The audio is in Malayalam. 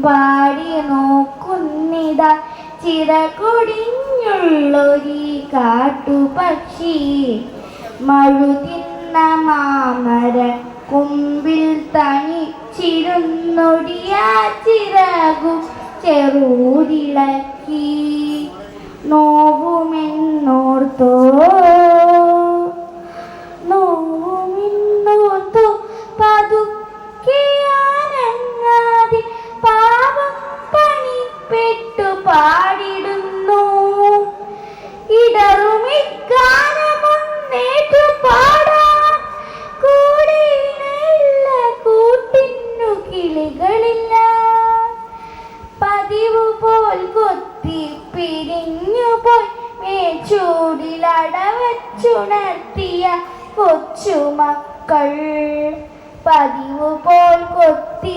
പാടി നോക്കുന്നിതാ ചിറകൊടിഞ്ഞുള്ളൊരീ കാട്ടുപക്ഷി. മഴുതിന്ന മാമര കൊമ്പിൽ തനിച്ചിരുന്നൊടിയാ ചിറകു ചെറുതിളക്കി. നോവുമെന്നോർത്തോ നോവുമെന്നോർത്തോ പതുക്കെ അനങ്ങാതെ പാവം പണിപ്പെട്ടു പാടിടുന്നു. ഇടറുമിക്കാനമൊന്നേറ്റു പാടാൻ കൂടിയില്ല, കൂട്ടിന്നു കിളികളില്ല. പതിവ് പോൽ കൊത്തി പിരിഞ്ഞുപോയി മേച്ചൂടിലടവച്ചുണർത്തിയ കൊച്ചുമക്കൾ. പതിവ് പോൽ കൊത്തി